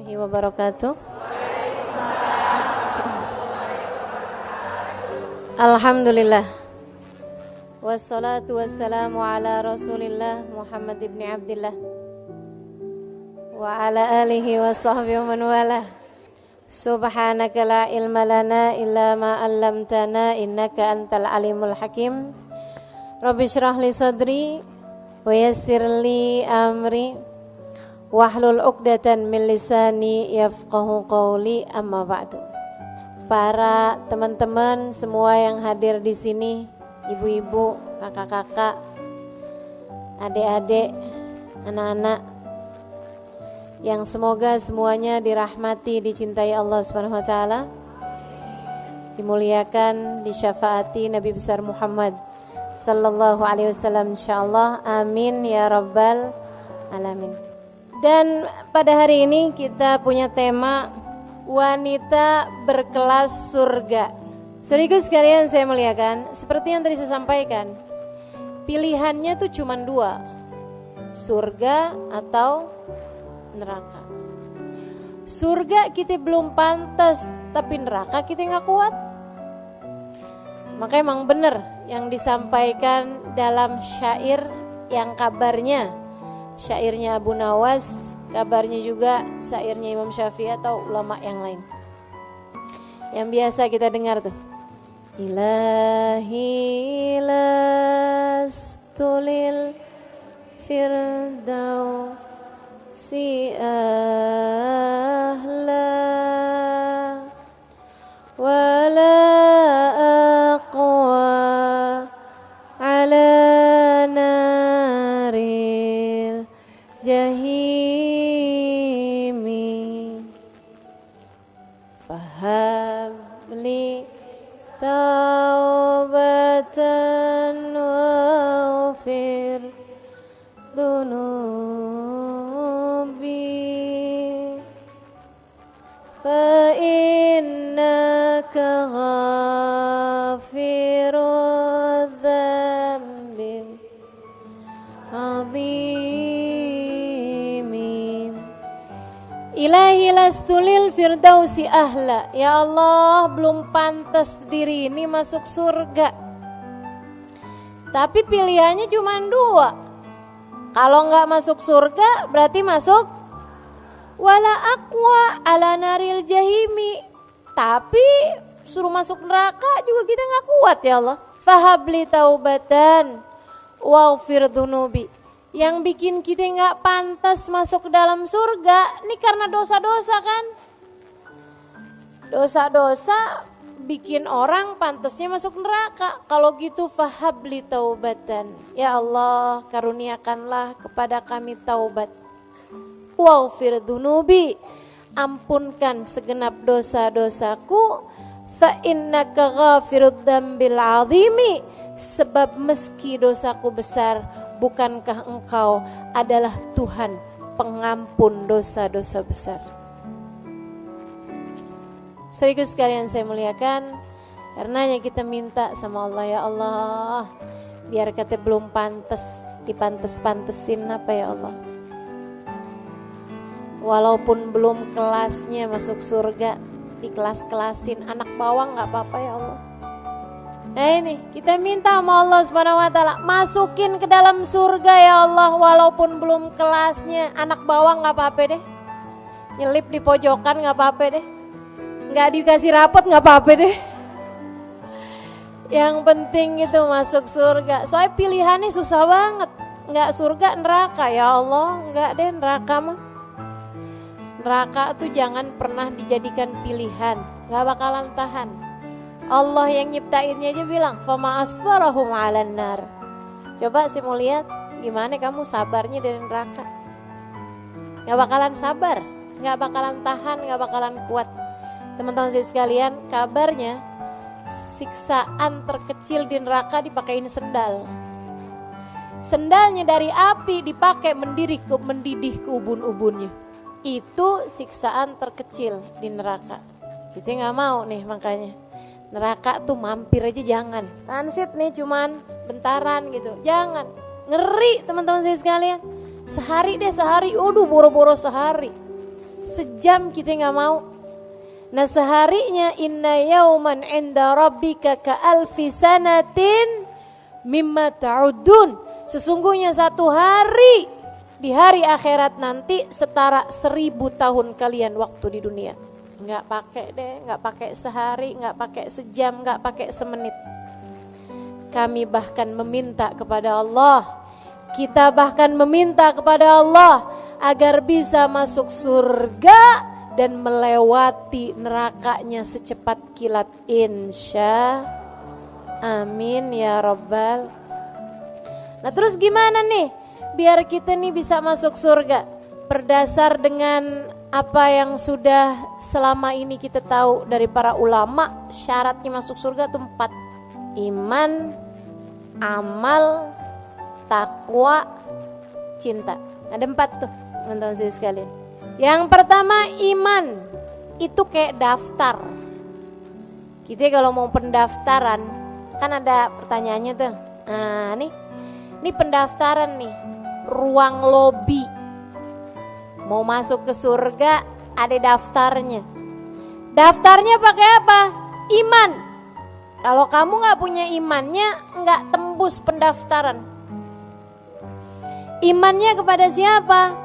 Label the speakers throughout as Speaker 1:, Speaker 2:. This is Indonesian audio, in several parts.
Speaker 1: warahmatullahi wabarakatuh. Alhamdulillah. Wassalatu wassalamu ala Rasulillah Muhammad ibn Abdillah wa ala alihi wa sahbihi wa man walah. Subhanaka la ilma lana illa ma 'allamtana innaka antal alimul hakim. Rabbi shrah li sadri wa yassir li amri wahlul 'uqdatan min lisani yafqahu qawli, amma ba'du. Para teman-teman semua yang hadir di sini, ibu-ibu, kakak-kakak, adik-adik, anak-anak, yang semoga semuanya dirahmati, dicintai Allah Subhanahu wa taala, dimuliakan, disyafaati Nabi besar Muhammad sallallahu alaihi wasallam insyaallah. Amin ya rabbal alamin. Dan pada hari ini kita punya tema wanita berkelas surga. Saudaraku sekalian saya muliakan, seperti yang tadi saya sampaikan, pilihannya tuh cuma dua, surga atau neraka. Surga kita belum pantas, tapi neraka kita gak kuat. Maka emang benar yang disampaikan dalam syair yang kabarnya syairnya Abu Nawas, kabarnya juga syairnya Imam Syafi'i atau ulama yang lain, yang biasa kita dengar tuh. Ilahi lastulil firdausi ahla wala aqwa ala naril jahimi fahabli taubatan waghfir dunubi fa innaka ghafirudz dzambil azimi. Ilahi lastulil firdausi ahla. Ya Allah, belum pantas diri ini masuk surga. Tapi pilihannya cuma dua. Kalau enggak masuk surga berarti masuk wala aqwa ala naril jahimi. Tapi suruh masuk neraka juga kita enggak kuat ya Allah. Fahabli taubatan waghfir dunubi. Yang bikin kita gak pantas masuk ke dalam surga, ini karena dosa-dosa kan. Dosa-dosa bikin orang pantasnya masuk neraka. Kalau gitu fahabli taubatan. Ya Allah, karuniakanlah kepada kami taubat. Waghfir dunubi. Ampunkan segenap dosa-dosaku. Fa innaka ghafirudz dzambil azimi. Sebab meski dosaku besar, bukankah engkau adalah Tuhan pengampun dosa-dosa besar. Saudaraku sekalian saya muliakan, karenanya kita minta sama Allah, ya Allah, biar kata belum pantas, dipantes-pantesin apa ya Allah. Walaupun belum kelasnya masuk surga, dikelas-kelasin, anak bawang gak apa-apa ya Allah. Nah ini kita minta sama Allah Subhanahu wa taala, masukin ke dalam surga ya Allah, walaupun belum kelasnya, anak bawang enggak apa-apa deh. Nyelip di pojokan enggak apa-apa deh. Enggak dikasih rapot enggak apa-apa deh. Yang penting itu masuk surga. Soalnya pilihannya susah banget. Enggak surga neraka ya Allah, enggak deh neraka mah. Neraka tuh jangan pernah dijadikan pilihan, enggak bakalan tahan. Allah yang nyiptainnya aja bilang fama asbarahum 'alan nar. Coba sih mau lihat gimana kamu sabarnya dari neraka. Gak bakalan sabar, gak bakalan tahan, gak bakalan kuat. Teman-teman saya sekalian, kabarnya siksaan terkecil di neraka dipakein sendal. Sendalnya dari api dipakai mendidih ke ubun-ubunnya. Itu siksaan terkecil di neraka. Kita gak mau nih makanya. Neraka tuh mampir aja jangan. Transit nih cuman bentaran gitu. Jangan. Ngeri teman-teman saya sekalian. Sehari, waduh boro-boro sehari. sejam kita nggak mau. Nah seharinya inna yauman inda rabbika ka alfi sanatin mimma ta'udun. Sesungguhnya satu hari di hari akhirat nanti setara 1000 tahun kalian waktu di dunia. Nggak pakai deh, nggak pakai sehari, nggak pakai sejam, nggak pakai semenit. Kami bahkan meminta kepada Allah, kita bahkan meminta kepada Allah agar bisa masuk surga dan melewati nerakanya secepat kilat, insya amin ya rabbal. Nah terus gimana nih biar kita nih bisa masuk surga? Berdasar dengan apa yang sudah selama ini kita tahu dari para ulama, syaratnya masuk surga itu 4. Iman, amal, takwa, cinta. Ada 4 tuh teman-teman saya sekalian. Yang pertama iman, itu kayak daftar. Kita kalau mau pendaftaran kan ada pertanyaannya tuh. Nah ini pendaftaran nih, ruang lobi. Mau masuk ke surga ada daftarnya. Daftarnya pakai apa? Iman. Kalau kamu gak punya imannya, gak tembus pendaftaran. Imannya kepada siapa?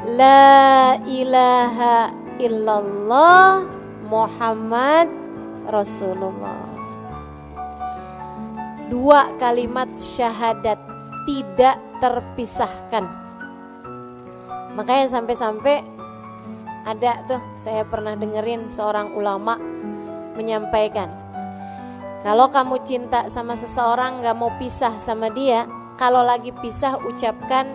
Speaker 1: La ilaha illallah Muhammad Rasulullah. 2 kalimat syahadat tidak terpisahkan. Makanya sampai-sampai ada tuh, saya pernah dengerin seorang ulama menyampaikan, kalau kamu cinta sama seseorang gak mau pisah sama dia, kalau lagi pisah ucapkan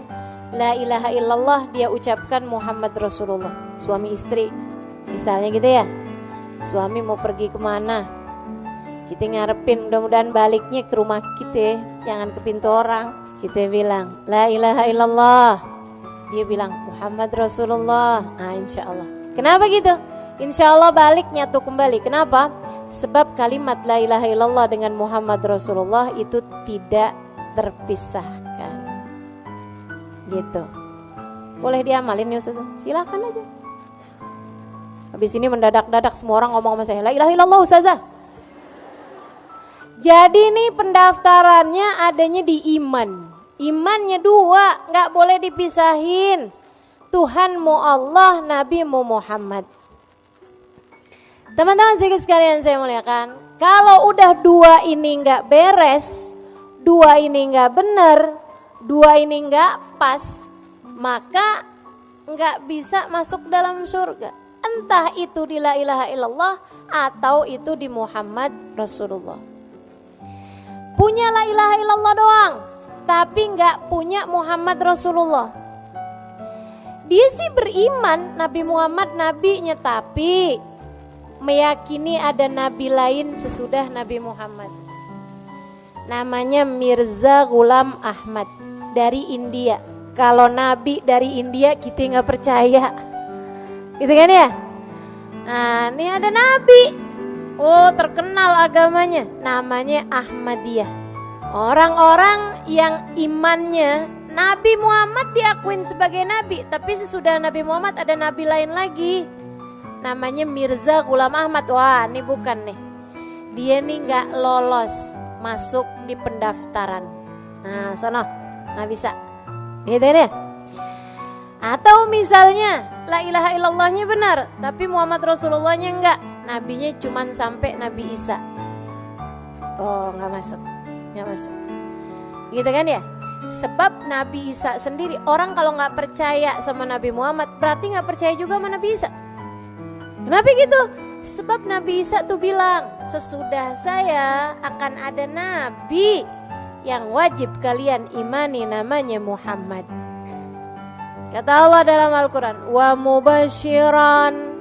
Speaker 1: la ilaha illallah, dia ucapkan Muhammad Rasulullah. Suami istri misalnya gitu ya, suami mau pergi kemana, kita ngarepin mudah-mudahan baliknya ke rumah kita, jangan ke pintu orang. Kita bilang la ilaha illallah, dia bilang Muhammad Rasulullah. Insya Allah. Kenapa gitu? Insya Allah balik nyatu kembali. Kenapa? Sebab kalimat la ilaha illallah dengan Muhammad Rasulullah itu tidak terpisahkan. Gitu. Boleh diamalin ya Ustazah? Silakan aja. Habis ini mendadak-dadak semua orang ngomong sama saya, la ilaha illallah Ustazah. Jadi nih pendaftarannya adanya di iman. Imannya 2, gak boleh dipisahin. Tuhanmu Allah, Nabimu Muhammad. Teman-teman sekalian saya muliakan, kalau udah 2 ini gak beres, 2 ini gak benar, 2 ini gak pas, maka gak bisa masuk dalam surga. Entah itu di la ilaha illallah atau itu di Muhammad Rasulullah. Punya la ilaha illallah doang, tapi gak punya Muhammad Rasulullah. Dia sih beriman Nabi Muhammad nabinya, tapi meyakini ada nabi lain sesudah Nabi Muhammad. Namanya Mirza Ghulam Ahmad dari India. Kalau nabi dari India kita gak percaya, gitu kan ya. Nah ini ada nabi, terkenal agamanya, namanya Ahmadiyah. Orang-orang yang imannya Nabi Muhammad diakuin sebagai nabi, tapi sesudah Nabi Muhammad ada nabi lain lagi, namanya Mirza Ghulam Ahmad. Wah ini bukan nih, dia nih gak lolos masuk di pendaftaran. Nah sono gak bisa, gitu deh. Atau misalnya la ilaha illallahnya benar, tapi Muhammad Rasulullahnya enggak, nabinya cuman sampai Nabi Isa. Gak masuk, gak masuk, gitu kan ya. Sebab Nabi Isa sendiri, orang kalau gak percaya sama Nabi Muhammad berarti gak percaya juga sama Nabi Isa. Kenapa gitu? Sebab Nabi Isa tuh bilang, sesudah saya akan ada nabi yang wajib kalian imani, namanya Muhammad. Kata Allah dalam Al-Quran, wa mubashiran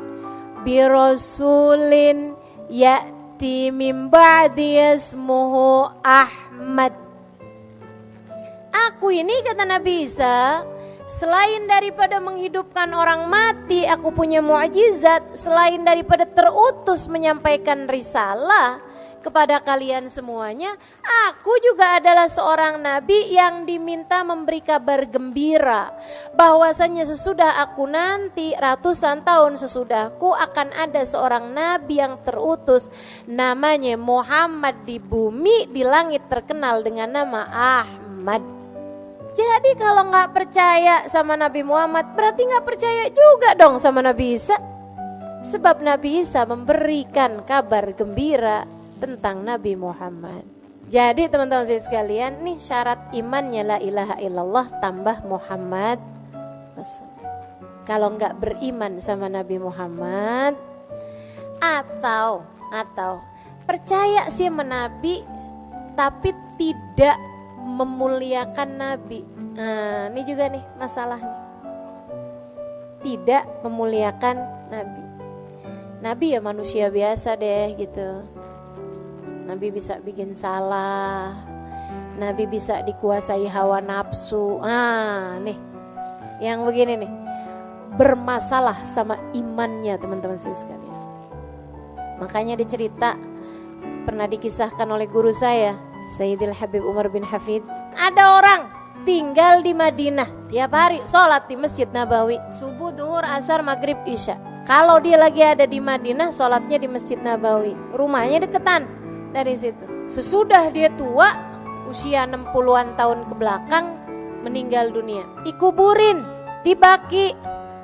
Speaker 1: birasulin ya'ti min ba'di ismuhu Ahmad. Aku ini, kata Nabi Isa, selain daripada menghidupkan orang mati, aku punya mukjizat. Selain daripada terutus menyampaikan risalah, kepada kalian semuanya, aku juga adalah seorang nabi yang diminta memberi kabar gembira bahwasanya sesudah aku nanti, ratusan tahun sesudahku, akan ada seorang nabi yang terutus namanya Muhammad di bumi, di langit terkenal dengan nama Ahmad. Jadi kalau gak percaya sama Nabi Muhammad, berarti gak percaya juga dong sama Nabi Isa. Sebab Nabi Isa memberikan kabar gembira tentang Nabi Muhammad. Jadi teman-teman sekalian, nih syarat imannya la ilaha illallah tambah Muhammad Rasul. Kalau gak beriman sama Nabi Muhammad, atau percaya sih sama Nabi tapi tidak memuliakan Nabi. Nah, ini juga nih masalahnya. Tidak memuliakan Nabi. Nabi ya manusia biasa deh gitu. Nabi bisa bikin salah. Nabi bisa dikuasai hawa nafsu. Nih. Yang begini nih. Bermasalah sama imannya teman-teman sekalian. Makanya dicerita, pernah dikisahkan oleh guru saya, Sayyidil Habib Umar bin Hafid. Ada orang tinggal di Madinah, tiap hari sholat di Masjid Nabawi, subuh, duhur, asar, maghrib, isya. Kalau dia lagi ada di Madinah, sholatnya di Masjid Nabawi. Rumahnya deketan dari situ. Sesudah dia tua, usia 60-an tahun ke belakang, meninggal dunia. Dikuburin, dibaki,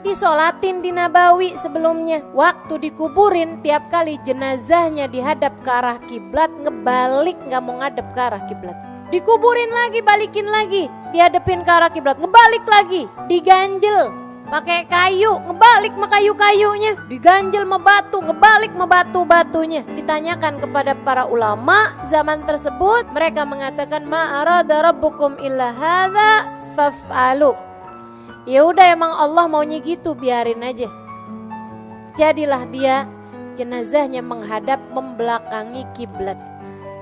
Speaker 1: disolatin di Nabawi sebelumnya. Waktu dikuburin, tiap kali jenazahnya dihadap ke arah kiblat, ngebalik, gak mau ngadep ke arah kiblat. Dikuburin lagi, balikin lagi, dihadapin ke arah kiblat, ngebalik lagi, diganjel pakai kayu, ngebalik sama kayu-kayunya, diganjel sama batu, ngebalik sama batu-batunya. Ditanyakan kepada para ulama zaman tersebut, mereka mengatakan ma arada rabbukum illa hadza faf'alu. Ya udah, emang Allah maunya gitu, biarin aja. Jadilah dia jenazahnya menghadap membelakangi kiblat.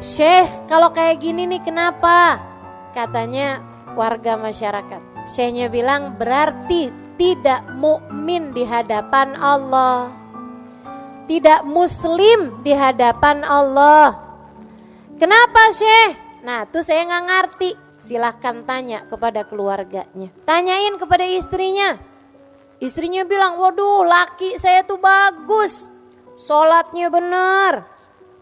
Speaker 1: Syekh, kalau kayak gini nih kenapa? Katanya warga masyarakat. Syekhnya bilang berarti tidak mukmin di hadapan Allah, tidak muslim di hadapan Allah. Kenapa Syekh? Nah tuh saya nggak ngerti. Silahkan tanya kepada keluarganya. Tanyain kepada istrinya. Istrinya bilang, waduh laki saya tuh bagus, sholatnya benar,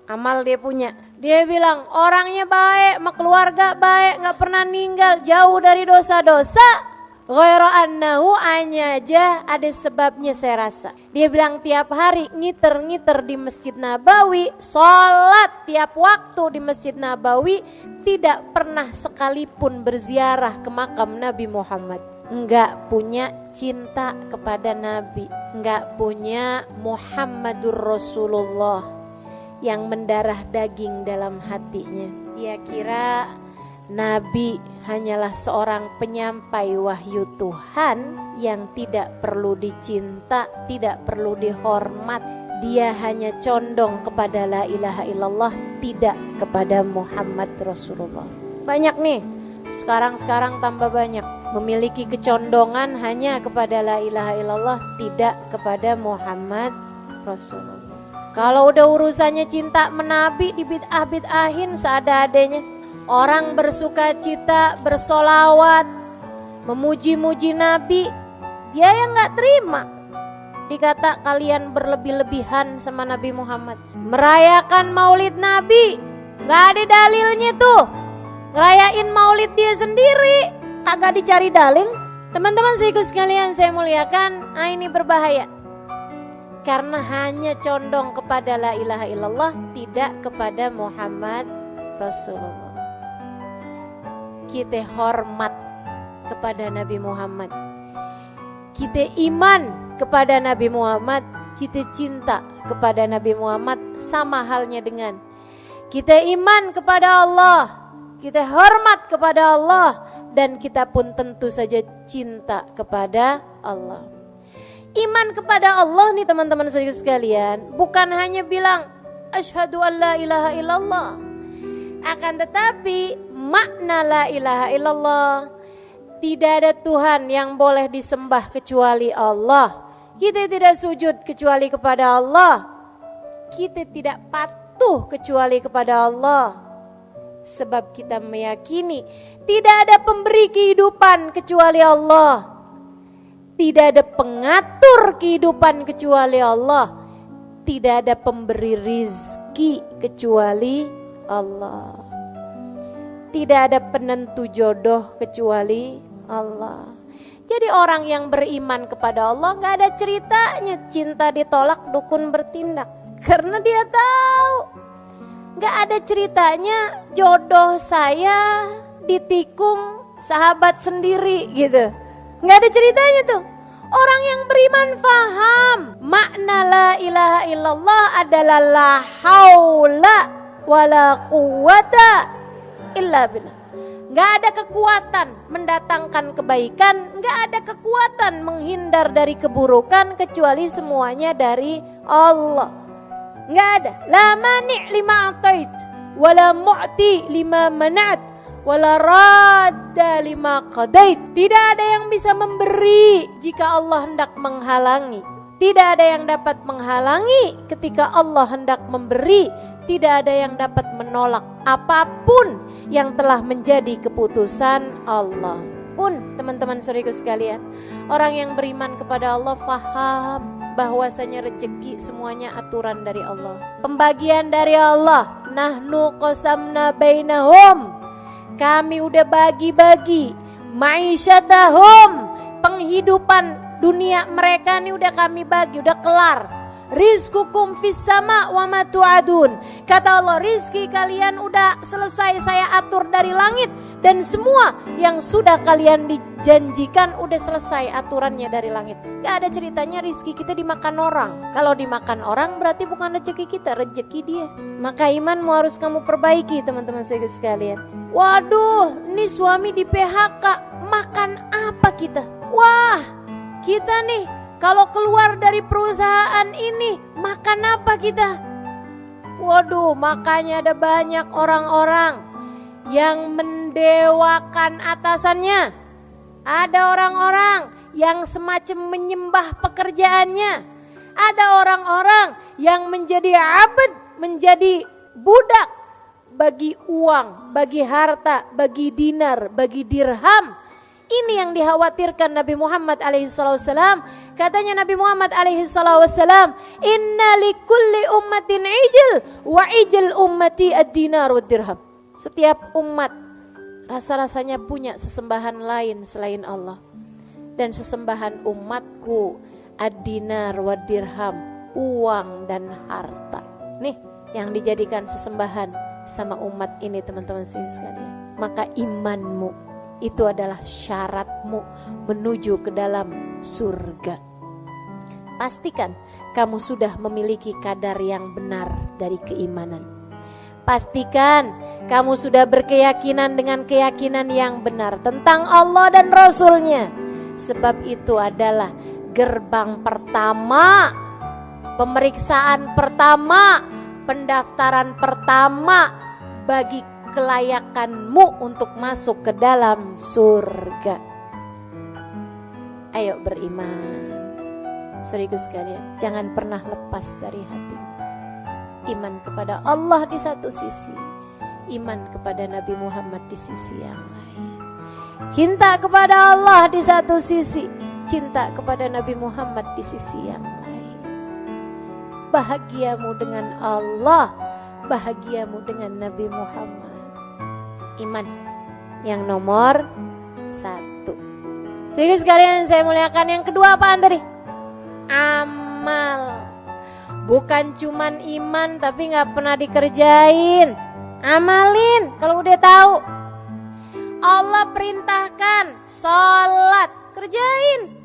Speaker 1: amal dia punya. Dia bilang orangnya baik, sama keluarga baik, gak pernah ninggal, jauh dari dosa-dosa. Ghairu annahu, hanya aja ada sebabnya saya rasa. Dia bilang tiap hari ngiter-ngiter di Masjid Nabawi, sholat tiap waktu di Masjid Nabawi, tidak pernah sekalipun berziarah ke makam Nabi Muhammad. Enggak punya cinta kepada Nabi, enggak punya Muhammadur Rasulullah yang mendarah daging dalam hatinya. Dia kira Nabi hanyalah seorang penyampai wahyu Tuhan yang tidak perlu dicinta, tidak perlu dihormat. Dia hanya condong kepada la ilaha illallah, tidak kepada Muhammad Rasulullah. Banyak nih, sekarang tambah banyak, memiliki kecondongan hanya kepada la ilaha illallah, tidak kepada Muhammad Rasulullah. Kalau udah urusannya cinta menabi, dibid'ah-bid'ahin seada-adanya. Orang bersuka cita, bersolawat, memuji-muji Nabi, dia yang gak terima. Dikata kalian berlebih-lebihan sama Nabi Muhammad. Merayakan maulid Nabi, gak ada dalilnya tuh. Ngerayain maulid dia sendiri, kagak dicari dalil. Teman-teman sekalian saya muliakan, ini berbahaya. Karena hanya condong kepada la ilaha illallah, tidak kepada Muhammad Rasulullah. Kita hormat kepada Nabi Muhammad, kita iman kepada Nabi Muhammad, kita cinta kepada Nabi Muhammad, sama halnya dengan kita iman kepada Allah, kita hormat kepada Allah, dan kita pun tentu saja cinta kepada Allah. Iman kepada Allah nih teman-teman sekalian, bukan hanya bilang asyhadu an la ilaha illallah, akan tetapi makna la ilaha illallah, tidak ada Tuhan yang boleh disembah kecuali Allah. Kita tidak sujud kecuali kepada Allah. Kita tidak patuh butuh kecuali kepada Allah. Sebab kita meyakini tidak ada pemberi kehidupan kecuali Allah. Tidak ada pengatur kehidupan kecuali Allah. Tidak ada pemberi rizki kecuali Allah. Tidak ada penentu jodoh kecuali Allah. Jadi orang yang beriman kepada Allah gak ada ceritanya cinta ditolak dukun bertindak. Karena dia tahu gak ada ceritanya jodoh saya ditikung sahabat sendiri gitu. Gak ada ceritanya tuh. Orang yang beriman faham makna la ilaha illallah adalah la haula wala quwata illa billah. Gak ada kekuatan mendatangkan kebaikan, gak ada kekuatan menghindar dari keburukan kecuali semuanya dari Allah. Gak ada. La mani' lima atait, wala mu'ti lima manat, wala radda lima qadait. Tidak ada yang bisa memberi jika Allah hendak menghalangi. Tidak ada yang dapat menghalangi ketika Allah hendak memberi. Tidak ada yang dapat menolak apapun yang telah menjadi keputusan Allah. Pun teman-teman saudaraku sekalian, orang yang beriman kepada Allah faham bahwasanya rezeki semuanya aturan dari Allah. Pembagian dari Allah. Nahnu qasamna bainahum. Kami udah bagi-bagi ma'isyatahum, penghidupan dunia mereka ini udah kami bagi, udah kelar. Rizqukum fis sama wa ma tu'adun. Kata Allah, rizki kalian udah selesai saya atur dari langit, dan semua yang sudah kalian dijanjikan udah selesai aturannya dari langit. Gak ada ceritanya rizki kita dimakan orang. Kalau dimakan orang berarti bukan rezeki kita, rezeki dia. Maka imanmu harus kamu perbaiki teman-teman saya sekalian. Waduh, ini suami di PHK, makan apa kita? Wah, kita nih kalau keluar dari perusahaan ini, makan apa kita? Waduh, makanya ada banyak orang-orang yang mendewakan atasannya. Ada orang-orang yang semacam menyembah pekerjaannya. Ada orang-orang yang menjadi abd, menjadi budak bagi uang, bagi harta, bagi dinar, bagi dirham. Ini yang dikhawatirkan Nabi Muhammad alaihissalam. Katanya Nabi Muhammad alaihissalam, inna likulli ummatin ijil, wa ijil ummati ad-dinar wa dirham. Setiap umat rasa-rasanya punya sesembahan lain selain Allah. Dan sesembahan umatku ad-dinar wa dirham, uang dan harta. Nih yang dijadikan sesembahan sama umat ini teman-teman sekalian. Maka imanmu itu adalah syaratmu menuju ke dalam surga. Pastikan kamu sudah memiliki kadar yang benar dari keimanan. Pastikan kamu sudah berkeyakinan dengan keyakinan yang benar tentang Allah dan Rasul-Nya. Sebab itu adalah gerbang pertama, pemeriksaan pertama, pendaftaran pertama bagi kelayakanmu untuk masuk ke dalam surga. Ayo beriman. Saudaraku sekalian, jangan pernah lepas dari hati. Iman kepada Allah di satu sisi, iman kepada Nabi Muhammad di sisi yang lain. Cinta kepada Allah di satu sisi, cinta kepada Nabi Muhammad di sisi yang lain. Bahagiamu dengan Allah, bahagiamu dengan Nabi Muhammad. Iman yang nomor 1. Jadi sekalian saya muliakan, yang kedua apaan tadi? Amal. Bukan cuman iman tapi gak pernah dikerjain. Amalin kalau udah tahu. Allah perintahkan sholat, kerjain.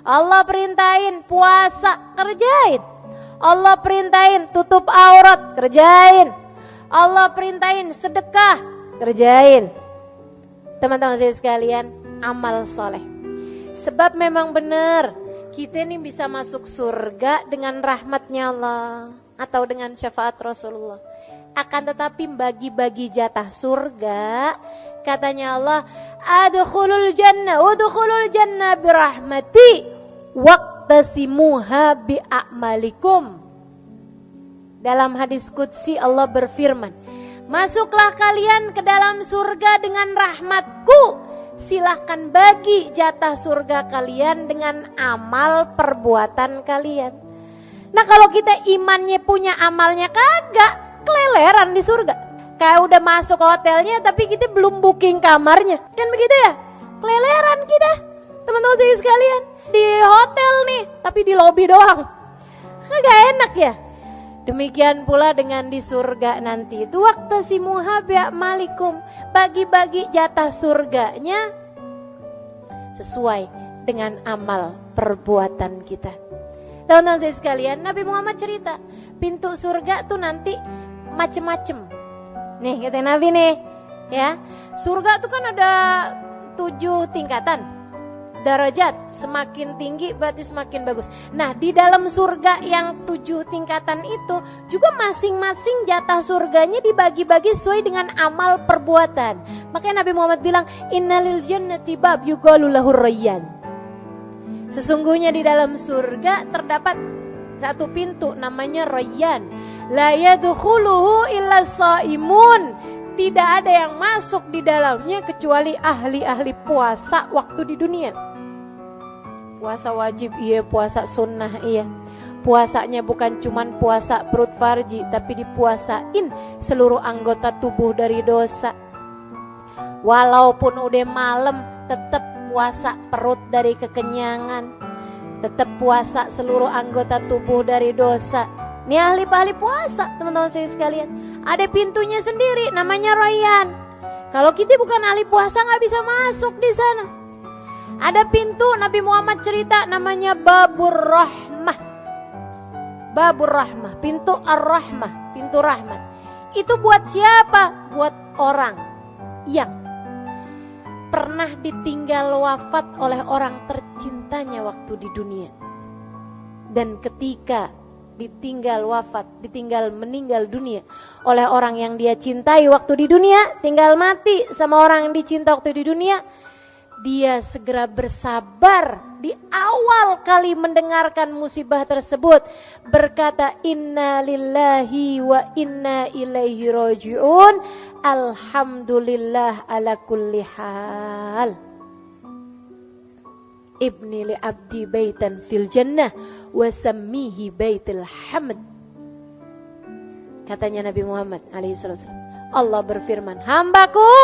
Speaker 1: Allah perintahin puasa, kerjain. Allah perintahin tutup aurat, kerjain. Allah perintahin sedekah, kerjain. Teman-teman saya sekalian, amal soleh. Sebab memang benar kita ini bisa masuk surga dengan rahmatnya Allah atau dengan syafaat Rasulullah. Akan tetapi bagi-bagi jatah surga, katanya Allah, adkhulul jannah birahmati waqtasimuha bi'amalikum. Dalam hadis qudsi Allah berfirman, masuklah kalian ke dalam surga dengan rahmatku. Silahkan bagi jatah surga kalian dengan amal perbuatan kalian. Nah kalau kita imannya punya amalnya kagak, keleleran di surga. Kayak udah masuk ke hotelnya tapi kita belum booking kamarnya. Kan begitu ya? Keleleran kita. Teman-teman saya sekalian, di hotel nih tapi di lobi doang. Kagak enak ya? Demikian pula dengan di surga nanti. Itu waktu si muhabya malikum, bagi-bagi jatah surganya sesuai dengan amal perbuatan kita. Teman-teman saya sekalian, Nabi Muhammad cerita, pintu surga tuh nanti macem-macem. Nih kata Nabi nih, ya. Surga tuh kan ada 7 tingkatan. Darajat, semakin tinggi berarti semakin bagus. Nah di dalam surga yang 7 tingkatan itu juga masing-masing jatah surganya dibagi-bagi sesuai dengan amal perbuatan. Makanya Nabi Muhammad bilang, innalil jannati bab yuqalu lahur rayyan. Sesungguhnya di dalam surga terdapat satu pintu namanya Rayyan. La yadkhuluhu illa shaimun. Tidak ada yang masuk di dalamnya kecuali ahli-ahli puasa waktu di dunia. Puasa wajib iya, puasa sunnah iya. Puasanya bukan cuman puasa perut farji, tapi dipuasain seluruh anggota tubuh dari dosa. Walaupun udah malam tetap puasa perut dari kekenyangan, tetap puasa seluruh anggota tubuh dari dosa. Ini ahli-ahli puasa teman-teman saya sekalian. Ada pintunya sendiri namanya Rayyan. Kalau kita bukan ahli puasa nggak bisa masuk di sana. Ada pintu Nabi Muhammad cerita namanya Babur Rahmah. Babur Rahmah, pintu Ar-Rahmah, pintu rahmat. Itu buat siapa? Buat orang yang pernah ditinggal wafat oleh orang tercintanya waktu di dunia. Dan ketika ditinggal wafat, meninggal dunia oleh orang yang dia cintai waktu di dunia, tinggal mati sama orang yang dicinta waktu di dunia, dia segera bersabar di awal kali mendengarkan musibah tersebut, berkata inna lillahi wa inna ilaihi raji'un, alhamdulillah ala kulli hal. Ibni li abdi baitan fil jannah wa sammihi baitul hamd. Katanya Nabi Muhammad alaihi wasallam, Allah berfirman, hambaku,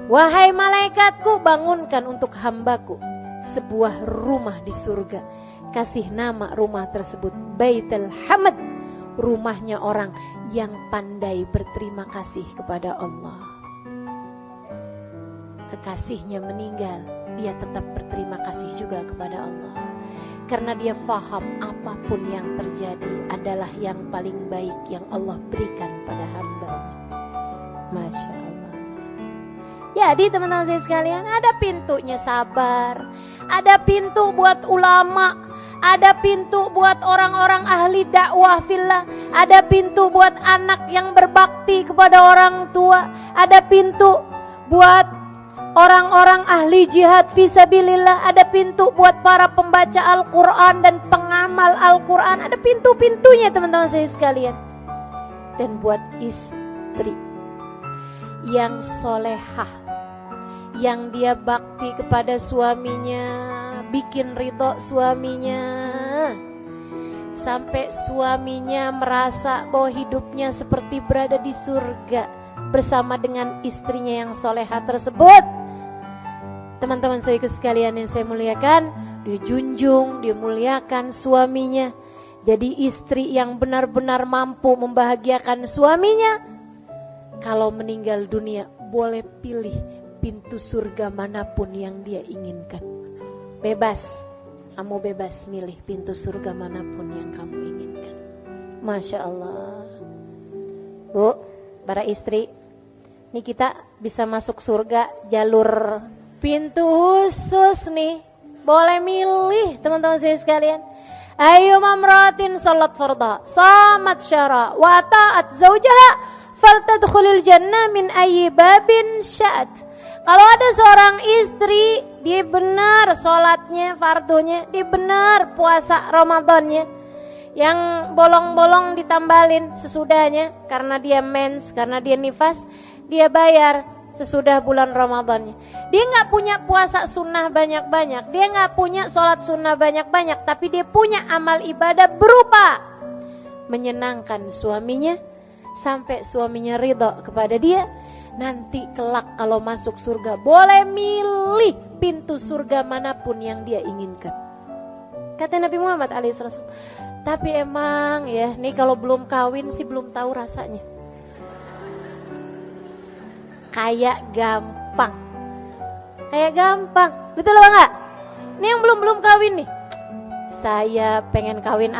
Speaker 1: wahai malaikatku, bangunkan untuk hambaku sebuah rumah di surga. Kasih nama rumah tersebut Baitul Hamd, rumahnya orang yang pandai berterima kasih kepada Allah. Kekasihnya meninggal, dia tetap berterima kasih juga kepada Allah. Karena dia faham apapun yang terjadi adalah yang paling baik yang Allah berikan pada hambanya. Masya Allah. Jadi teman-teman saya sekalian, ada pintunya sabar, ada pintu buat ulama, ada pintu buat orang-orang ahli dakwah fillah, ada pintu buat anak yang berbakti kepada orang tua, ada pintu buat orang-orang ahli jihad fisabilillah, ada pintu buat para pembaca Al-Quran dan pengamal Al-Quran, ada pintu-pintunya teman-teman saya sekalian. Dan buat istri yang solehah, yang dia bakti kepada suaminya, bikin ridho suaminya, sampai suaminya merasa bahwa hidupnya seperti berada di surga bersama dengan istrinya yang solehah tersebut. Teman-teman saya sekalian yang saya muliakan, dia junjung, dia muliakan suaminya. Jadi istri yang benar-benar mampu membahagiakan suaminya, kalau meninggal dunia boleh pilih pintu surga manapun yang dia inginkan. Bebas, kamu bebas milih pintu surga manapun yang kamu inginkan. Masya Allah. Bu, para istri, ini kita bisa masuk surga jalur pintu khusus nih. Boleh milih teman-teman saya sekalian. Ayu mamratin salat farda, samat syara, wa ta'at zawjaha, faltadkhulil jannah min ayyi babin sya'at. Kalau ada seorang istri, dia benar sholatnya, fardunya, dia benar puasa Ramadannya, Yang bolong-bolong ditambalin sesudahnya, karena dia mens, karena dia nifas, dia bayar sesudah bulan Ramadannya. Dia gak punya puasa sunnah banyak-banyak, dia gak punya sholat sunnah banyak-banyak, tapi dia punya amal ibadah berupa menyenangkan suaminya, sampai suaminya ridho kepada dia. Nanti kelak kalau masuk surga boleh milih pintu surga manapun yang dia inginkan, kata Nabi Muhammad SAW. Tapi emang ya, nih kalau belum kawin sih belum tahu rasanya. Kayak gampang, betul apa enggak? Ini yang belum kawin nih, saya pengen kawin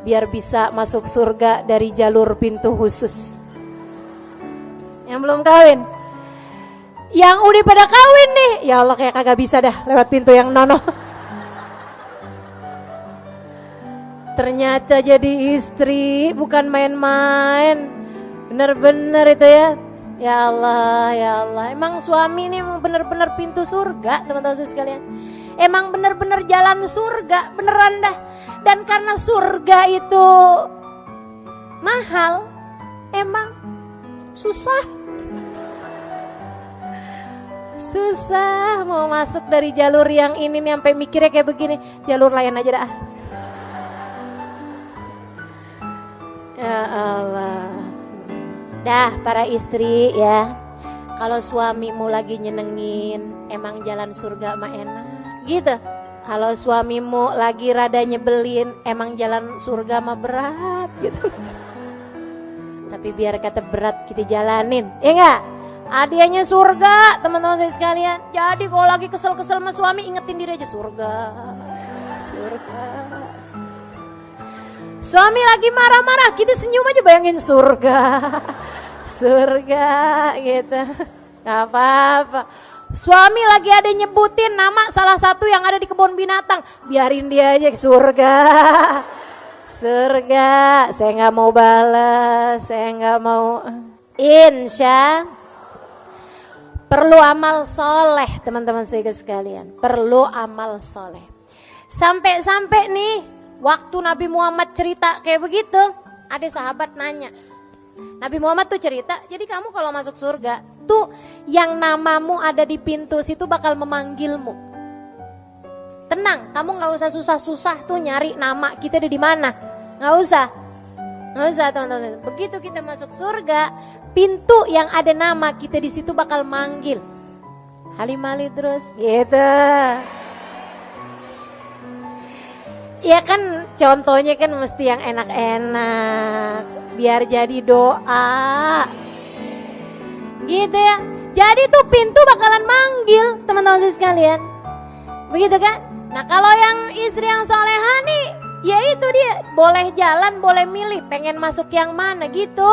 Speaker 1: biar bisa masuk surga dari jalur pintu khusus. Yang belum kawin, yang udah pada kawin nih, ya Allah kayak kagak bisa dah lewat pintu yang nono. Ternyata jadi istri bukan main-main, bener-bener itu ya. Ya Allah, emang suami ini emang bener-bener pintu surga, teman-teman sekalian. Emang bener-bener jalan surga, beneran dah. Dan karena surga itu mahal, emang susah mau masuk dari jalur yang ini nih, sampai mikirnya kayak begini, jalur lain aja dah. Ya Allah. Dah para istri ya, kalau suamimu lagi nyenengin, emang jalan surga mah enak gitu. Kalau suamimu lagi rada nyebelin, emang jalan surga mah berat gitu. Tapi biar kata berat kita jalanin, ya enggak? Hadiahnya surga, teman-teman saya sekalian. Jadi kalau lagi kesel-kesel sama suami, ingetin diri aja surga. Suami lagi marah-marah, kita senyum aja, bayangin surga gitu. Gak apa-apa. Suami lagi ada nyebutin nama salah satu yang ada di kebun binatang, biarin dia aja, surga. Saya gak mau balas, saya gak mau. Insya perlu amal soleh, teman-teman saya sekalian. Perlu amal soleh. Sampai-sampai nih, waktu Nabi Muhammad cerita kayak begitu, ada sahabat nanya. Nabi Muhammad tuh cerita, jadi kamu kalau masuk surga tuh yang namamu ada di pintu situ bakal memanggilmu. Tenang, kamu gak usah susah-susah tuh nyari nama kita ada di mana. Gak usah teman-teman. Begitu kita masuk surga, pintu yang ada nama kita di situ bakal manggil. Halimali terus gitu. Ya kan contohnya kan mesti yang enak-enak, biar jadi doa gitu ya. Jadi tuh pintu bakalan manggil, teman-teman sekalian. Begitu kan? Nah kalau yang istri yang solehah nih, ya itu dia, boleh jalan, boleh milih pengen masuk yang mana gitu.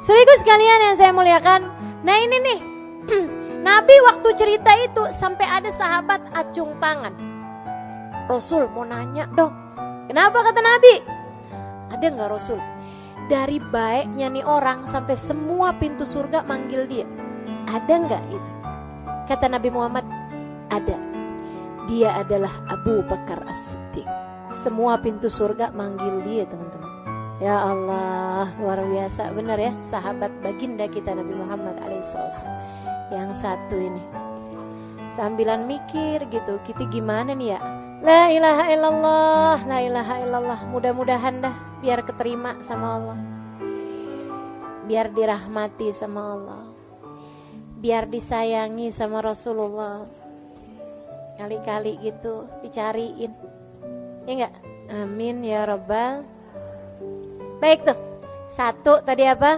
Speaker 1: Saudaraku sekalian yang saya muliakan. Nah ini nih Nabi waktu cerita itu sampai ada sahabat acung tangan. Rasul mau nanya dong, kenapa kata Nabi? Ada gak Rasul? Dari baiknya nih orang sampai semua pintu surga manggil dia, ada gak itu? Kata Nabi Muhammad, ada. Dia adalah Abu Bakar As-Siddiq. Semua pintu surga manggil dia, teman-teman. Ya Allah, luar biasa, benar ya, sahabat baginda kita Nabi Muhammad SAW. Yang satu ini sambilan mikir gitu, kita gimana nih ya? La ilaha illallah, mudah-mudahan dah biar keterima sama Allah, biar dirahmati sama Allah, biar disayangi sama Rasulullah. Kali-kali gitu dicariin, ya enggak? Amin ya Rabbal. Baik tuh, satu tadi apa?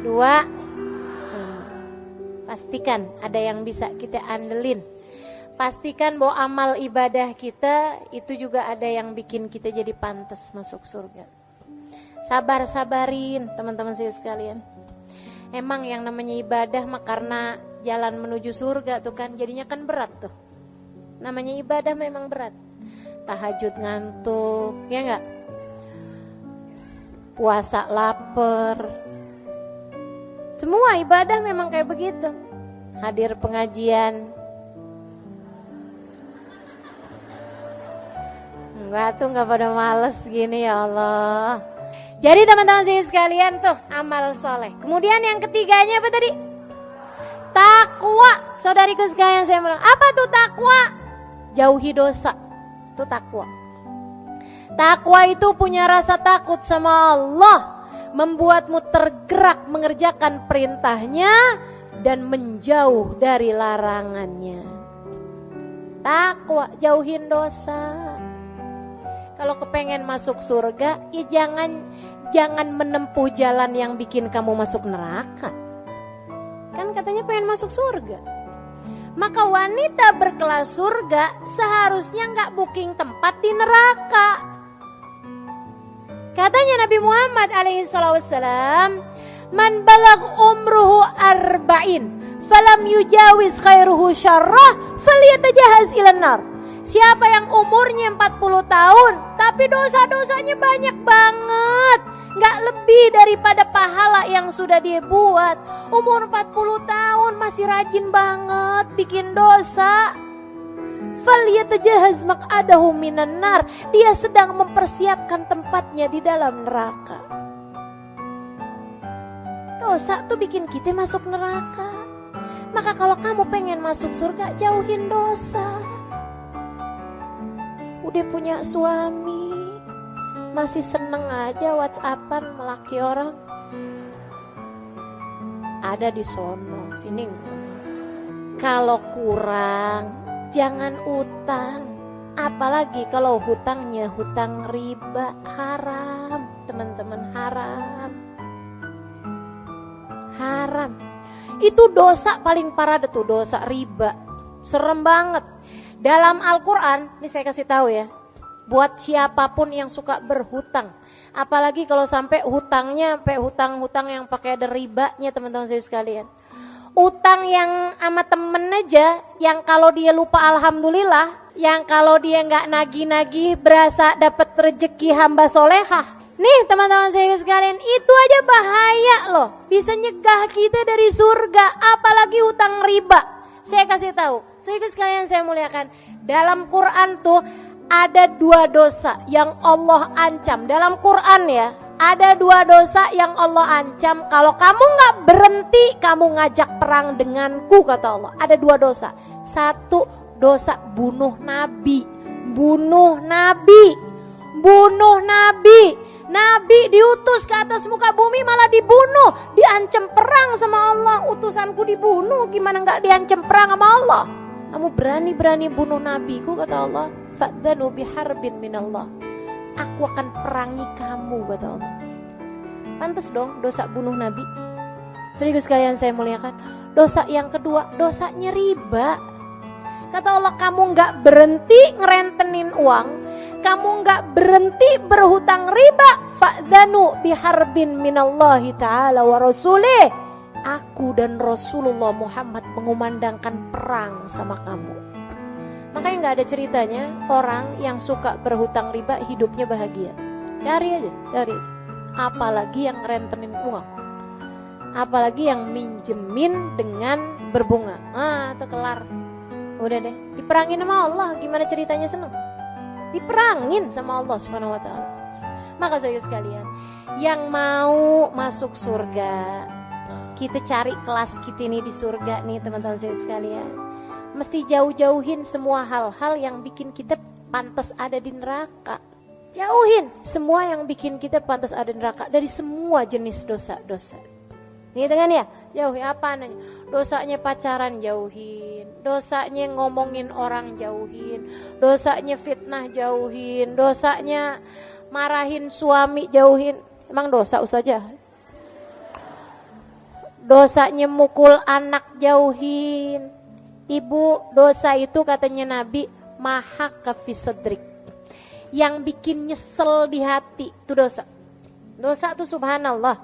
Speaker 1: Dua, pastikan ada yang bisa kita andelin. Pastikan bahwa amal ibadah kita itu juga ada yang bikin kita jadi pantas masuk surga. Sabar-sabarin teman-teman saya sekalian. Emang yang namanya ibadah mah karena jalan menuju surga tuh kan jadinya kan berat tuh. Namanya ibadah memang berat. Tahajud ngantuk, ya enggak? Puasa lapar. Semua ibadah memang kayak begitu. Hadir pengajian Enggak tuh, enggak pada males gini ya Allah. Jadi teman-teman sekalian tuh amal soleh. Kemudian yang ketiganya apa tadi? Takwa. Saudariku sekalian saya bilang, apa tuh takwa? Jauhi dosa. Itu takwa. Takwa itu punya rasa takut sama Allah, membuatmu tergerak mengerjakan perintahnya dan menjauh dari larangannya. Takwa, jauhin dosa. Kalau kepengen masuk surga, ya jangan menempuh jalan yang bikin kamu masuk neraka. Kan katanya pengen masuk surga. Maka wanita berkelas surga seharusnya nggak booking tempat di neraka. Katanya Nabi Muhammad alaihissalam, man balag umruhu arba'in falam yujawiz khairuhu syarrah falyatajahaz ilan nar. Siapa yang umurnya 40 tahun tapi dosa-dosanya banyak banget, gak lebih daripada pahala yang sudah dia buat. Umur 40 tahun masih rajin banget bikin dosa, falyatajahaz maq'adahu minan nar. Dia sedang mempersiapkan tempatnya di dalam neraka. Dosa tuh bikin kita masuk neraka. Maka kalau kamu pengen masuk surga, jauhin dosa. Udah punya suami, masih seneng aja WhatsAppan melaki orang. Ada di sono, sini. Kalau kurang, jangan utang. Apalagi kalau hutangnya hutang riba, haram. Teman-teman, haram. Haram. Itu dosa paling parah tuh, dosa riba. Serem banget. Dalam Al-Quran, ini saya kasih tahu ya, buat siapapun yang suka berhutang, apalagi kalau sampai hutangnya sampai hutang-hutang yang pakai ada ribanya, teman-teman saya sekalian. Utang yang sama temen aja, yang kalau dia lupa alhamdulillah, yang kalau dia nggak nagih-nagih berasa dapat rezeki hamba solehah. Nih teman-teman saya sekalian, itu aja bahaya loh, bisa nyegah kita dari surga, apalagi hutang riba. Saya kasih tahu, saudara sekalian saya muliakan, dalam Quran tuh ada 2 dosa yang Allah ancam. Dalam Quran ya, ada 2 dosa yang Allah ancam. Kalau kamu gak berhenti, kamu ngajak perang denganku, kata Allah. Ada 2 dosa. 1, dosa bunuh Nabi. Bunuh Nabi. Bunuh Nabi. Nabi diutus ke atas muka bumi malah dibunuh, diancam perang sama Allah. Utusanku dibunuh, gimana gak diancam perang sama Allah? Kamu berani-berani bunuh nabiku, kata Allah. Fa'dhanu biharbin minallah. Aku akan perangi kamu, kata Allah. Pantas dong dosa bunuh nabi. Saudara sekalian saya muliakan, dosa yang kedua, dosanya riba. Kata Allah, kamu gak berhenti ngerentenin uang, kamu gak berhenti berhutang riba, fa'dhanu biharbin minallahi ta'ala wa rasulih. Aku dan Rasulullah Muhammad mengumandangkan perang sama kamu. Makanya gak ada ceritanya orang yang suka berhutang riba hidupnya bahagia. Cari aja. Apalagi yang rentenin uang, apalagi yang minjemin dengan berbunga. Itu kelar. Udah deh, diperangin sama Allah, gimana ceritanya seneng? Diperangin sama Allah Subhanahu wa taala. Maka saudara sekalian, yang mau masuk surga, kita cari kelas kita nih di surga nih teman-teman saudara sekalian. Mesti jauh-jauhin semua hal-hal yang bikin kita pantas ada di neraka. Jauhin semua yang bikin kita pantas ada di neraka, dari semua jenis dosa-dosa. Nih dengan ya, jauhin apa nanya? Dosanya pacaran jauhin, dosanya ngomongin orang jauhin, dosanya fitnah jauhin, dosanya marahin suami jauhin. Emang dosa saja? Dosanya mukul anak jauhin. Ibu, dosa itu katanya Nabi mahaka fi sadrik, yang bikin nyesel di hati itu dosa. Dosa itu subhanallah.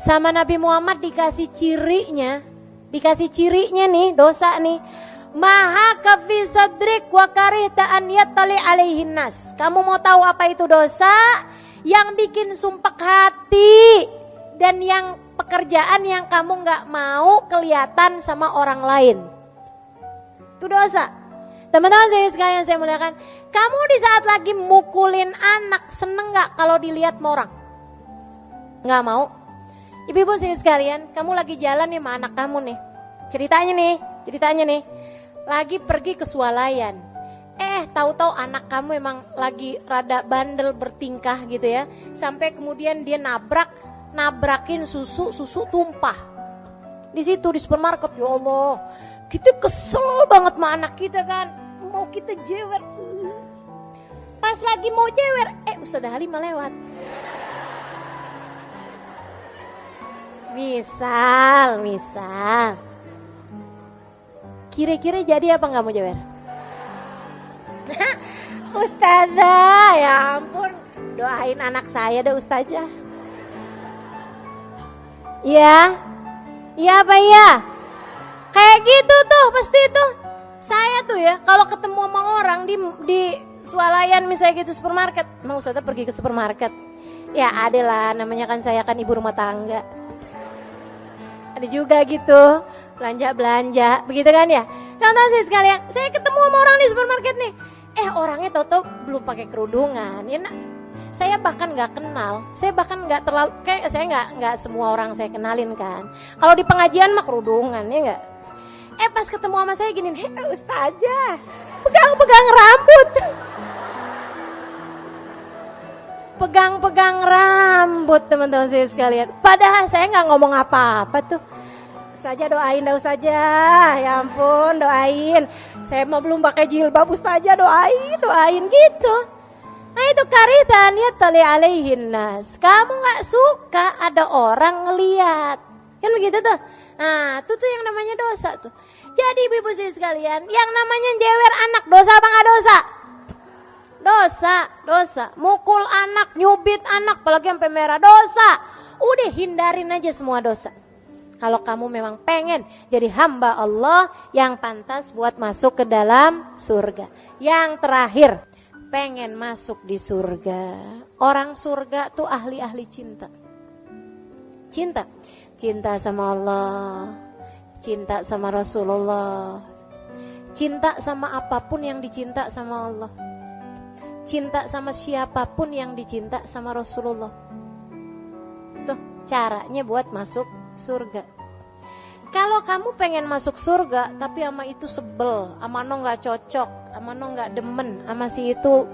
Speaker 1: Sama Nabi Muhammad dikasih cirinya nih dosa nih. Maha kafi sadrik wa karihta an yattali alaihin nas. Kamu mau tahu apa itu dosa? Yang bikin sumpek hati dan yang pekerjaan yang kamu gak mau kelihatan sama orang lain. Itu dosa. Teman-teman saya sekalian saya muliakan, kamu di saat lagi mukulin anak, seneng gak kalau dilihat sama orang? Gak mau. Ibu-ibu saya sekalian, kamu lagi jalan nih sama anak kamu nih. Ceritanya nih, lagi pergi ke swalayan. Tahu-tahu anak kamu emang lagi rada bandel bertingkah gitu ya. Sampai kemudian dia nabrakin susu tumpah. Di situ di supermarket, ya Allah. Kita kesel banget sama anak kita kan. Mau kita jewer. Pas lagi mau jewer, Ustazah Halimah lewat. Misal. Kira-kira jadi apa nggak mau jewer? Ustazah, ya ampun. Doain anak saya deh Ustazah. Iya? Iya apa iya? Kayak gitu tuh pasti tuh. Saya tuh ya kalau ketemu sama orang di swalayan misalnya gitu supermarket. Emang Ustazah pergi ke supermarket? Ya ada lah, namanya kan saya kan ibu rumah tangga. Ada juga gitu, belanja, begitu kan ya. Teman-teman saya sekalian, saya ketemu sama orang di supermarket nih. Orangnya tau-tau belum pakai kerudungan. Ya, saya bahkan nggak kenal, saya bahkan nggak terlalu kayak saya nggak semua orang saya kenalin kan. Kalau di pengajian mah kerudungan ya nggak. Pas ketemu sama saya gini, Ustazah, pegang rambut. Pegang rambut teman-teman saya sekalian. Padahal saya nggak ngomong apa-apa tuh. Ustazah doain dah Ustazah, ya ampun doain. Saya mah belum pakai jilbab Ustazah doain gitu. Nah itu karitan ya tali alaihin nas. Kamu nggak suka ada orang ngeliat, kan begitu tuh. Nah itu tuh yang namanya dosa tuh. Jadi ibu-ibu sekalian, yang namanya jewer anak dosa apa nggak dosa? Dosa. Mukul anak, nyubit anak, apalagi sampai merah dosa. Udah hindarin aja semua dosa. Kalau kamu memang pengen jadi hamba Allah yang pantas buat masuk ke dalam surga. Yang terakhir, pengen masuk di surga. Orang surga tuh ahli-ahli cinta. Cinta sama Allah, cinta sama Rasulullah, cinta sama apapun yang dicinta sama Allah, cinta sama siapapun yang dicinta sama Rasulullah. Tuh caranya buat masuk surga. Kalau kamu pengen masuk surga tapi sama itu sebel, sama no gak cocok, sama no gak demen, sama si itu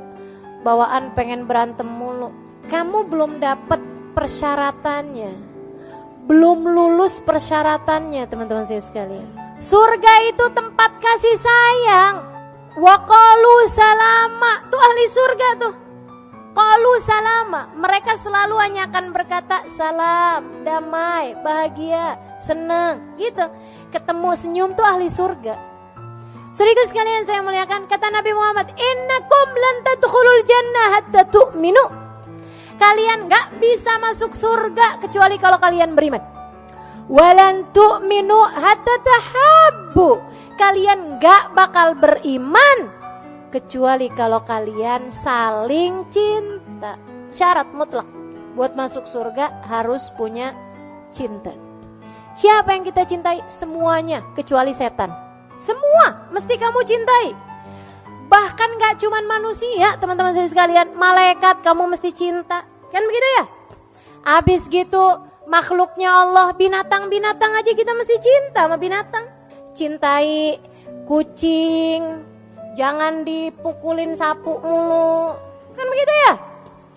Speaker 1: bawaan pengen berantem mulu, kamu belum dapet persyaratannya, belum lulus persyaratannya teman-teman saya sekalian. Surga itu tempat kasih sayang. Wa qalu salama, tuh ahli surga tuh. Qalu salama, mereka selalu hanya akan berkata salam, damai, bahagia, senang, gitu. Ketemu senyum tuh ahli surga. Saudara sekalian saya muliakan, kata Nabi Muhammad, innakum lan tadkhulul jannah hatta tu'minu. Kalian gak bisa masuk surga kecuali kalau kalian beriman. Walan tu'minu hatta tahabbu. Kalian gak bakal beriman kecuali kalau kalian saling cinta. Syarat mutlak buat masuk surga harus punya cinta. Siapa yang kita cintai? Semuanya kecuali setan. Semua mesti kamu cintai. Bahkan gak cuman manusia teman-teman saya sekalian, malaikat kamu mesti cinta. Kan begitu ya? Abis gitu makhluknya Allah, binatang-binatang aja kita mesti cinta sama binatang. Cintai kucing, jangan dipukulin sapu mulu. Kan begitu ya?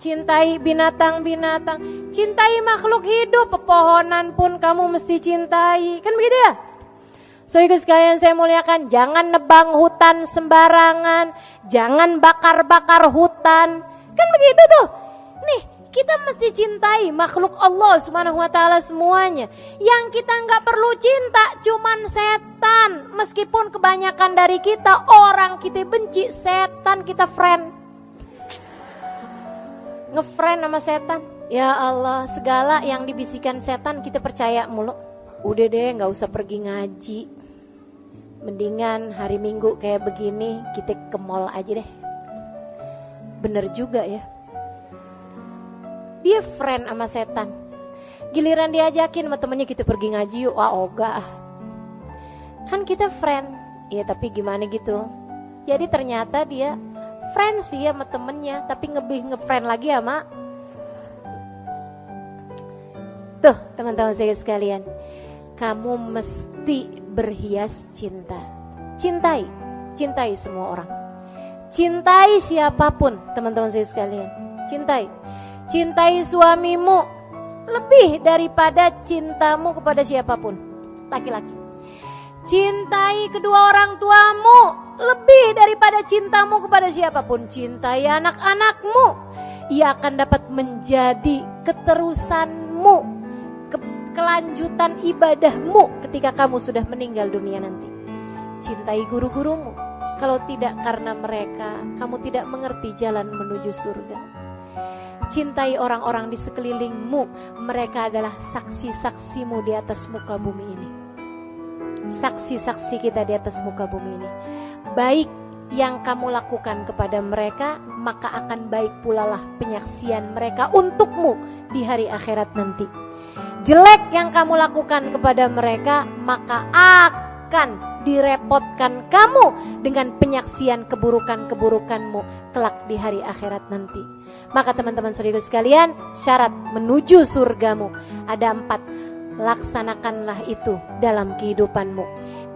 Speaker 1: Cintai binatang-binatang, cintai makhluk hidup, pepohonan pun kamu mesti cintai. Kan begitu ya? Saudara sekalian saya muliakan, jangan nebang hutan sembarangan, jangan bakar-bakar hutan. Kan begitu tuh. Nih, kita mesti cintai makhluk Allah Subhanahu wa taala semuanya. Yang kita nggak perlu cinta cuman setan. Meskipun kebanyakan dari kita orang kita benci, setan kita friend. Ngefriend sama setan. Ya Allah, segala yang dibisikkan setan kita percaya mulu. Udah deh, nggak usah pergi ngaji. Mendingan hari Minggu kayak begini kita ke mall aja deh. Bener juga ya. Dia friend sama setan. Giliran diajakin sama temennya kita pergi ngaji yuk, ogah. Kan kita friend. Ya tapi gimana gitu. Jadi ternyata dia friend sih sama temennya, tapi lebih nge-friend lagi sama tuh teman-teman saya sekalian. Kamu mesti berhias cinta. Cintai semua orang. Cintai siapapun, teman-teman saya sekalian. Cintai suamimu lebih daripada cintamu kepada siapapun, laki-laki. Cintai kedua orang tuamu lebih daripada cintamu kepada siapapun. Cintai anak-anakmu, ia akan dapat menjadi keterusanmu, kelanjutan ibadahmu ketika kamu sudah meninggal dunia nanti. Cintai guru-gurumu, kalau tidak karena mereka kamu tidak mengerti jalan menuju surga. Cintai orang-orang di sekelilingmu, mereka adalah saksi-saksimu di atas muka bumi ini. Saksi-saksi kita di atas muka bumi ini. Baik yang kamu lakukan kepada mereka, maka akan baik pula lah penyaksian mereka untukmu di hari akhirat nanti. Jelek yang kamu lakukan kepada mereka, maka akan direpotkan kamu dengan penyaksian keburukan-keburukanmu kelak di hari akhirat nanti. Maka teman-teman saudara sekalian, syarat menuju surgamu ada 4. Laksanakanlah itu dalam kehidupanmu.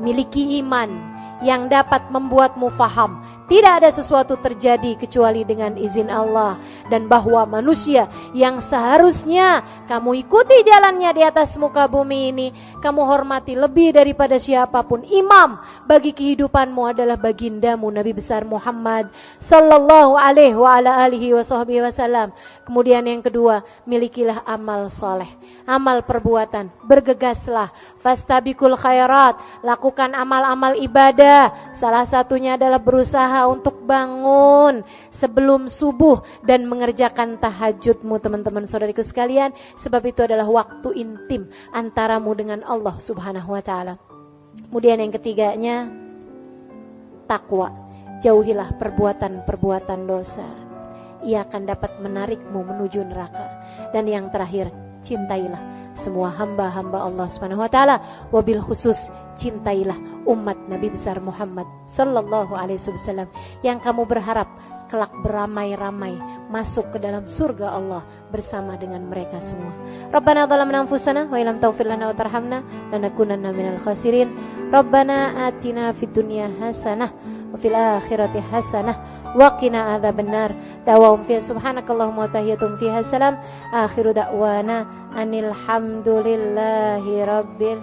Speaker 1: Miliki iman yang dapat membuatmu faham tidak ada sesuatu terjadi kecuali dengan izin Allah, dan bahwa manusia yang seharusnya kamu ikuti jalannya di atas muka bumi ini, kamu hormati lebih daripada siapapun. Imam bagi kehidupanmu adalah bagindamu Nabi besar Muhammad sallallahu alaihi wa ala alihi wasallam. Kemudian yang kedua, milikilah amal soleh, amal perbuatan, bergegaslah, fastabiqul khairat, lakukan amal-amal ibadah. Salah satunya adalah berusaha untuk bangun sebelum subuh dan mengerjakan tahajudmu, teman-teman saudariku sekalian, sebab itu adalah waktu intim antaramu dengan Allah Subhanahu wa taala. Kemudian yang ketiganya, takwa. Jauhilah perbuatan-perbuatan dosa, ia akan dapat menarikmu menuju neraka. Dan yang terakhir, cintailah semua hamba-hamba Allah Subhanahu wa taala, wabil khusus cintailah umat Nabi besar Muhammad sallallahu alaihi wasallam yang kamu berharap kelak beramai-ramai masuk ke dalam surga Allah bersama dengan mereka semua. Rabbana zalamna anfusana wa illam taghfir lana wa tarhamna lanakunanna minal khasirin. Rabbana atina fid dunya hasanah wa fil akhirati hasanah wa qina adzabannar. Da'wahum fiha subhanakallahumma wa tahiyatum fiha salam. Akhiru da'wana anil hamdulillahi rabbil